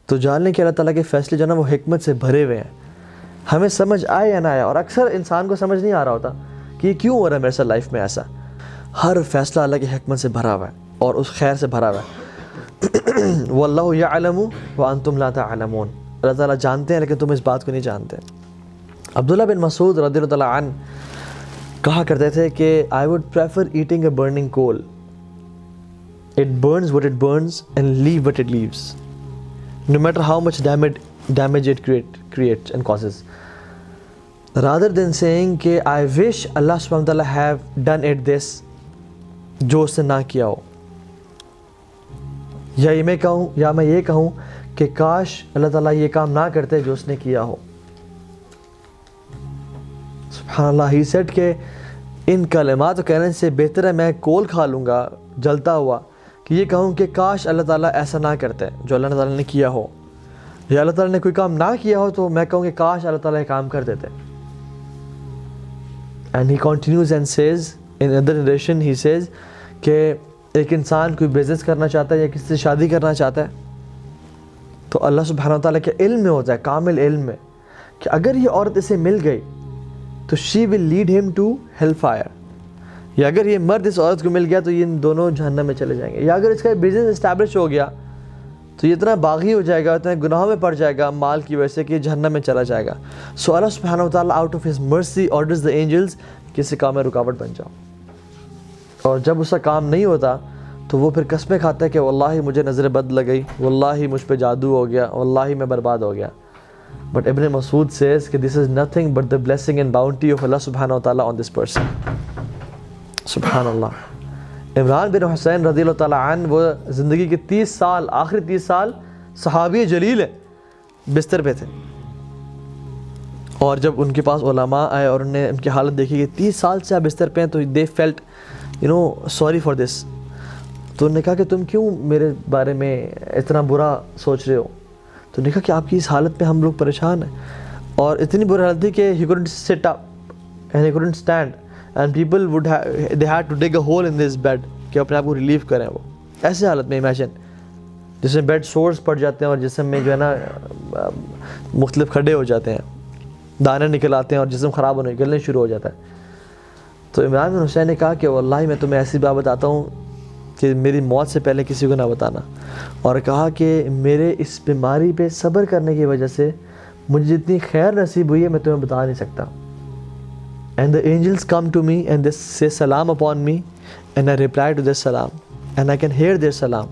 تو جاننے کہ اللہ تعالیٰ کے فیصلے جو ہے نا وہ حکمت سے بھرے ہوئے ہیں، ہمیں سمجھ آئے یا نہ آئے. اور اکثر انسان کو سمجھ نہیں آ رہا ہوتا کہ یہ کیوں ہو رہا ہے میرے ساتھ لائف میں ایسا. ہر فیصلہ اللہ کی حکمت سے بھرا ہوا ہے اور اس خیر سے بھرا ہوا ہے. واللہ یعلم وانتم لا تعلمون. اللہ تعالیٰ جانتے ہیں لیکن تم اس بات کو نہیں جانتے. عبداللہ بن مسعود رضی اللہ تعالیٰ عنہ کہا کرتے تھے کہ I would prefer eating a burning coal. It burns what it burns and leave what it leaves, no matter how much damage it creates and causes, rather than saying کہ I wish Allah subhanahu wa ta'ala have done it this, جو اس نے نہ کیا ہو. یا میں یہ کہوں کہ کاش اللہ تعالیٰ یہ کام نہ کرتے جو اس نے کیا ہو. سبحان اللہ. ہی سیڈ کہ ان کلمات کہنے سے بہتر ہے میں کول کھا لوں گا جلتا ہوا کہ یہ کہوں کہ کاش اللہ تعالیٰ ایسا نہ کرتے جو اللہ تعالیٰ نے کیا ہو، یا اللہ تعالیٰ نے کوئی کام نہ کیا ہو تو میں کہوں کہ کاش اللہ تعالیٰ یہ کام کر دیتے. And he continues and says in other narration he says کہ ایک انسان کوئی بزنس کرنا چاہتا ہے یا کسی سے شادی کرنا چاہتا ہے تو اللہ سبحانہ و تعالیٰ کے علم میں ہوتا ہے، کامل علم میں، کہ اگر یہ عورت اسے مل گئی تو شی ول لیڈ ہم ٹو ہیل فائر، یا اگر یہ مرد اس عورت کو مل گیا تو یہ ان دونوں جہنم میں چلے جائیں گے. یا اگر اس کا بزنس اسٹیبلش ہو گیا تو یہ اتنا باغی ہو جائے گا، اتنا گناہوں میں پڑ جائے گا مال کی وجہ سے کہ جہنم میں چلا جائے گا. سو اللہ سبحانہ و تعالیٰ out of his mercy orders the angels کہ اس کام میں رکاوٹ بن جاؤ. اور جب اس کا کام نہیں ہوتا تو وہ پھر قسمیں کھاتا ہے کہ واللہ مجھے نظر بد لگ گئی، واللہ مجھ پہ جادو ہو گیا، واللہ میں برباد ہو گیا. But Ibn Masud says کہ this is nothing but the blessing and bounty of Allah subhanahu wa ta'ala on this person. سبحان اللہ. عمران بن حسین رضی اللہ تعالیٰ عنہ وہ زندگی کے 30 سال، آخری 30 سال صحابی جلیل ہے، بستر پہ تھے. اور جب ان کے پاس علماء آئے اور انہوں نے ان کی حالت دیکھی کہ 30 سال سے آپ بستر پہ ہیں تو they felt sorry for this. تو انہوں نے کہا کہ تم کیوں میرے بارے میں اتنا برا سوچ رہے ہو؟ تو نے کہا کہ آپ کی اس حالت پہ ہم لوگ پریشان ہیں. اور اتنی بری حالت تھی کہ he couldn't sit up and he couldn't stand and people they had to dig a hole in this bed کہ اپنے آپ کو ریلیو کریں. وہ ایسے حالت میں امیجن جس میں بیڈ سورس پڑ جاتے ہیں اور جسم میں جو ہے نا مختلف کھڈے ہو جاتے ہیں، دانے نکل آتے ہیں اور جسم خراب ہونے نکلنے شروع ہو جاتا ہے. تو عمران بن حسین نے کہا کہ واللہ میں تمہیں ایسی بات بتاتا ہوں کہ میری موت سے پہلے کسی کو نہ بتانا. اور کہا کہ میرے اس بیماری پہ صبر کرنے کی وجہ سے مجھے جتنی خیر نصیب ہوئی ہے میں تمہیں بتا نہیں سکتا. And the angels come to me and they say salam upon me and I reply to their salam and I can hear their salam.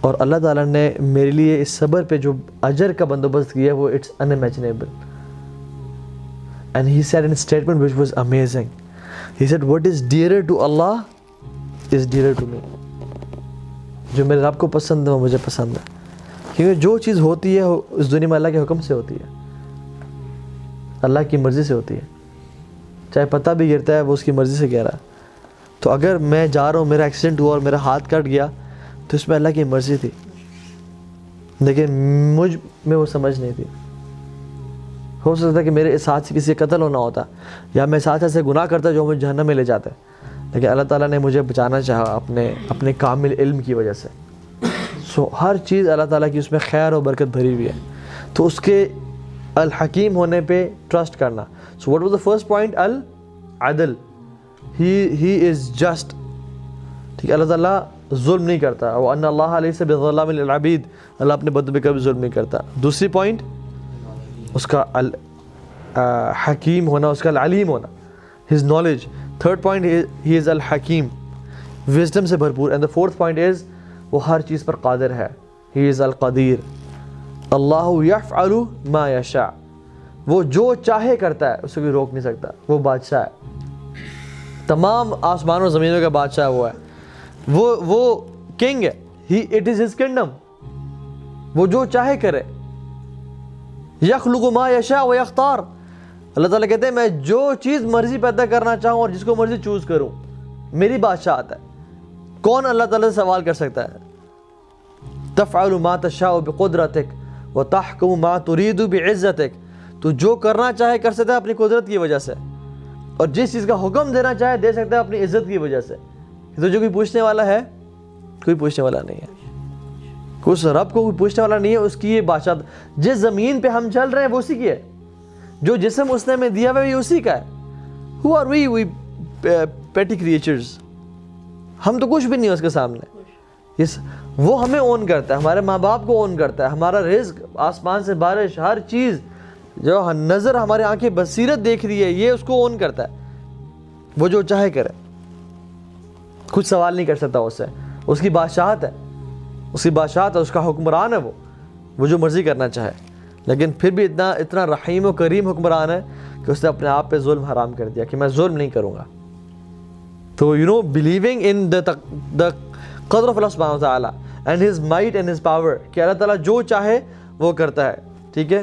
اور اللہ تعالیٰ نے میرے لیے اس صبر پہ جو اجر کا بندوبست کیا وہ it's unimaginable. And he said in a statement which was amazing. He said what is dearer to Allah is dearer to me. جو میرے رب کو پسند ہے وہ مجھے پسند ہے، کیونکہ جو چیز ہوتی ہے اس دنیا میں اللہ کے حکم سے ہوتی ہے، اللہ کی مرضی سے ہوتی ہے. چاہے پتہ بھی گرتا ہے وہ اس کی مرضی سے گر رہا ہے. تو اگر میں جا رہا ہوں، میرا ایکسیڈنٹ ہوا اور میرا ہاتھ کٹ گیا تو اس میں اللہ کی مرضی تھی، لیکن مجھ میں وہ سمجھ نہیں تھی. ہو سکتا ہے کہ میرے اس ہاتھ سے کسی کا قتل ہونا ہوتا یا میں اس ہاتھ سے گناہ کرتا جو مجھے جہنم میں لے جاتا ہے، لیکن اللہ تعالیٰ نے مجھے بچانا چاہا اپنے کامل علم کی وجہ سے. سو ہر چیز اللہ تعالیٰ کی اس میں خیر و برکت بھری ہوئی ہے. تو اس کے الحکیم ہونے پہ ٹرسٹ کرنا. So what was the first point? العدل. He is just. ٹھیک ہے، اللہ تعالیٰ ظلم نہیں کرتا. وَأَنَّ اللَّهَ لَيْسَ بِظَلَّامٍ لِلْعَبِيدِ. اللہ اپنے بندوں پہ کبھی ظلم نہیں کرتا. دوسری پوائنٹ اس کا حکیم ہونا، اس کا العلیم ہونا، his knowledge. Third point he is الحکیم، وزڈم سے بھرپور. And the fourth point is وہ ہر چیز پر قادر ہے. he is القدیر. اللہ یفعل ما یشاء. وہ جو چاہے کرتا ہے، اسے کوئی روک نہیں سکتا. وہ بادشاہ ہے، تمام آسمان و زمینوں کا بادشاہ وہ ہے. وہ کنگ ہے. it is his kingdom. وہ جو چاہے کرے. یخلق ما یشاء و یختار. اللہ تعالیٰ کہتے ہیں میں جو چیز مرضی پیدا کرنا چاہوں اور جس کو مرضی چوز کروں. میری بادشاہت ہے. کون اللہ تعالیٰ سے سوال کر سکتا ہے؟ تفعل ما تشاء بقدرتک وتحکم ما ترید بعزتک. تو جو کرنا چاہے کر سکتا ہے اپنی قدرت کی وجہ سے، اور جس چیز کا حکم دینا چاہے دے سکتا ہے اپنی عزت کی وجہ سے. تو جو کوئی پوچھنے والا ہے؟ کوئی پوچھنے والا نہیں ہے. اس رب کو کوئی پوچھنے والا نہیں ہے، اس کی یہ بادشاہ. جس زمین پہ ہم چل رہے ہیں وہ اسی کی ہے، جو جسم اس نے ہمیں دیا ہوا ہے یہ اسی کا ہے. Who are we petty creatures؟ ہم تو کچھ بھی نہیں ہے اس کے سامنے. وہ ہمیں اون کرتا ہے، ہمارے ماں باپ کو اون کرتا ہے، ہمارا رزق، آسمان سے بارش، ہر چیز جو نظر ہمارے آنکھیں بصیرت دیکھ رہی ہے یہ اس کو اون کرتا ہے. وہ جو چاہے کرے، کچھ سوال نہیں کر سکتا اس سے. اس کی بادشاہت ہے، اس کی بادشاہت ہے، اس کا حکمران ہے، وہ جو مرضی کرنا چاہے. لیکن پھر بھی اتنا رحیم و کریم حکمران ہے کہ اس نے اپنے آپ پہ ظلم حرام کر دیا کہ میں ظلم نہیں کروں گا. تو believing in the قدر of Allah subhanahu wa ta'ala and his might and his power کہ اللہ تعالیٰ جو چاہے وہ کرتا ہے. ٹھیک ہے.